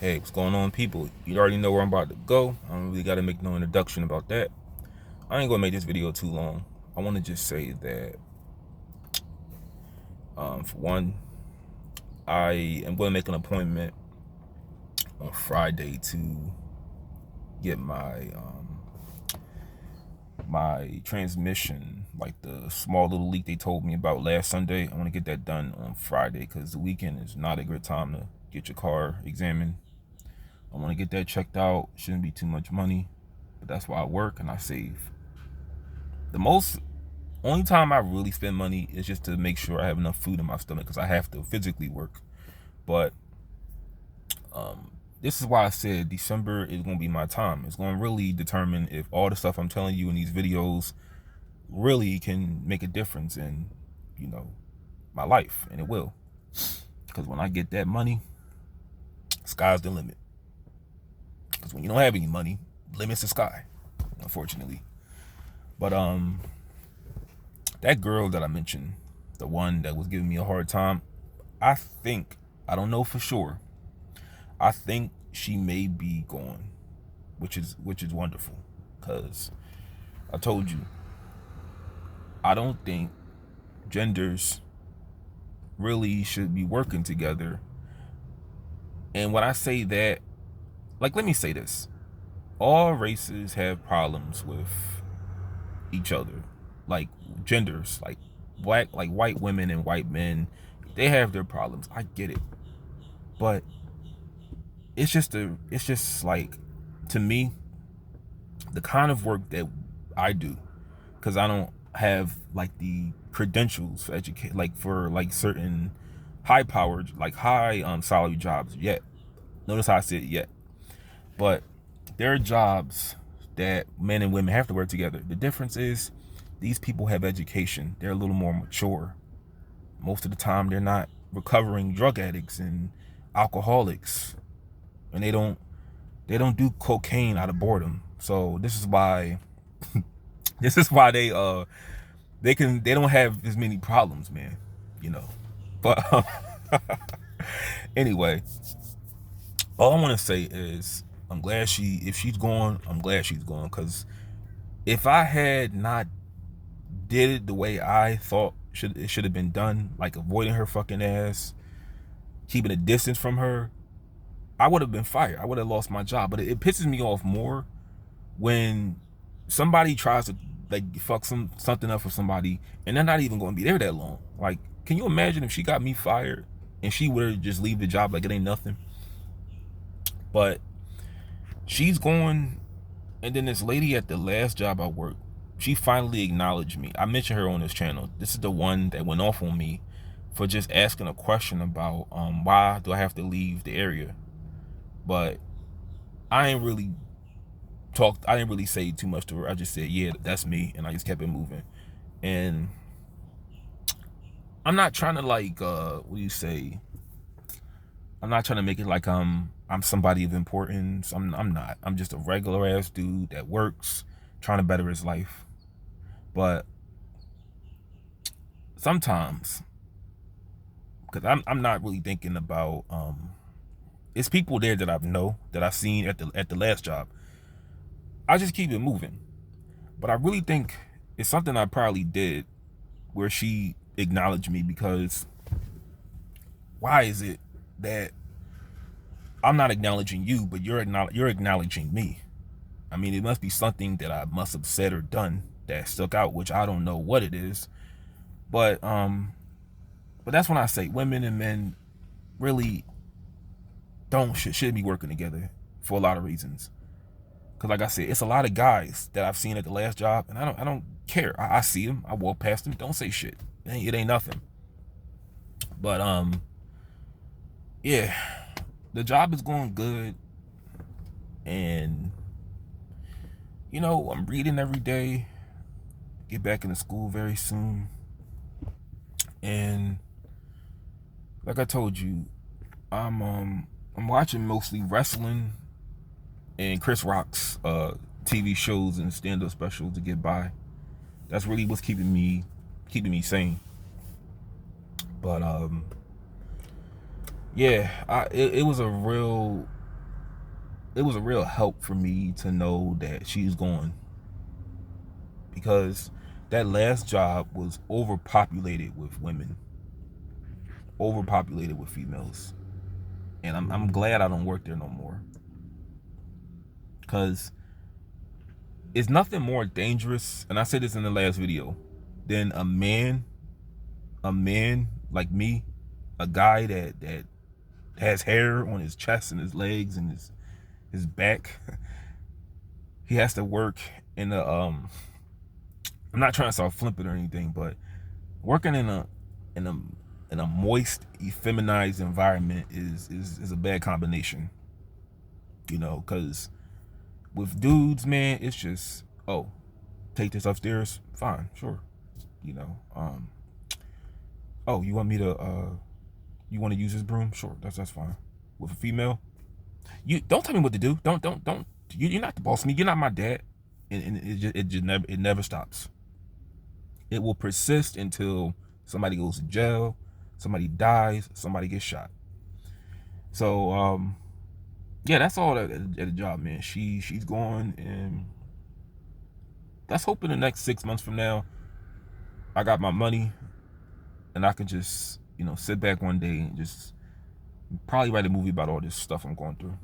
Hey, what's going on, people? You already know where I'm about to go. I don't really got to make no introduction about that. I ain't gonna make this video too long. I want to just say that, for one, I am going to make an appointment on Friday to get my transmission, like the small little leak they told me about last Sunday. I want to get that done on Friday because the weekend is not a good time to get your car examined. I want to get that checked out. Shouldn't be too much money, but that's why I work and I save. The only time I really spend money is just to make sure I have enough food in my stomach because I have to physically work. But this is why I said December is going to be my time. It's going to really determine if all the stuff I'm telling you in these videos really can make a difference in, my life, and it will. Because when I get that money, sky's the limit. Because when you don't have any money, limits the sky, unfortunately. But that girl that I mentioned, the one that was giving me a hard time, I don't know for sure. I think she may be gone, which is wonderful, because I told you, I don't think genders really should be working together. And when I say that, like, let me say this. All races have problems with each other. Like genders, like white women and white men, they have their problems. I get it. But it's just like, to me, the kind of work that I do, because I don't have like the credentials for educate, like for like certain high powered, like high salary jobs yet. Notice how I said yet. But there are jobs that men and women have to work together. The difference is these people have education. They're a little more mature. Most of the time they're not recovering drug addicts and alcoholics, and they don't do cocaine out of boredom. So this is why they don't have as many problems, man. But anyway, all I want to say is if she's gone, I'm glad she's gone, because if I had not did it the way I thought it should have been done, like avoiding her fucking ass, keeping a distance from her, I would have been fired. I would have lost my job. But it pisses me off more when somebody tries to like fuck something up for somebody and they're not even going to be there that long. Like, can you imagine if she got me fired and she would just leave the job like it ain't nothing? But she's going, and then this lady at the last job I worked, she finally acknowledged me. I mentioned her on this channel. This is the one that went off on me for just asking a question about why do I have to leave the area. But I didn't really say too much to her. I just said, yeah, that's me, and I just kept it moving. And I'm not trying to like what do you say? I'm not trying to make it like I'm somebody of importance. I'm not. I'm just a regular ass dude that works, trying to better his life. But sometimes, because I'm not really thinking about it's people there that I've seen at the last job. I just keep it moving. But I really think it's something I probably did where she acknowledged me, because why is it that I'm not acknowledging you, but you're acknowledging me? I mean, it must be something that I must have said or done that stuck out, which I don't know what it is. But that's when I say women and men really shouldn't be working together for a lot of reasons. Because like I said, it's a lot of guys that I've seen at the last job, and I don't care. I see them, I walk past them, don't say shit. It ain't nothing. But yeah, the job is going good, and I'm reading every day. Get back into school very soon, and like I told you, I'm watching mostly wrestling and Chris Rock's TV shows and stand-up specials to get by. That's really what's keeping me sane. But yeah, it was a real it was a real help for me to know that she's gone, because that last job was overpopulated with women, overpopulated with females. And I'm glad I don't work there no more, because it's nothing more dangerous, and I said this in the last video, than a man like me, a guy that has hair on his chest and his legs and his back. He has to work in a I'm not trying to sound flippant or anything, but working in a moist, effeminized environment is a bad combination. You know, because with dudes, man, it's just, oh, take this upstairs, fine, sure. You know, oh, you want me to you want to use this broom? Sure, that's fine. With a female, you don't tell me what to do. Don't. You're not the boss of me. You're not my dad. And it never stops. It will persist until somebody goes to jail, somebody dies, somebody gets shot. So yeah, that's all at the job, man. She's gone, and let's hope in the next 6 months from now, I got my money, and I can just, you know, sit back one day and just probably write a movie about all this stuff I'm going through.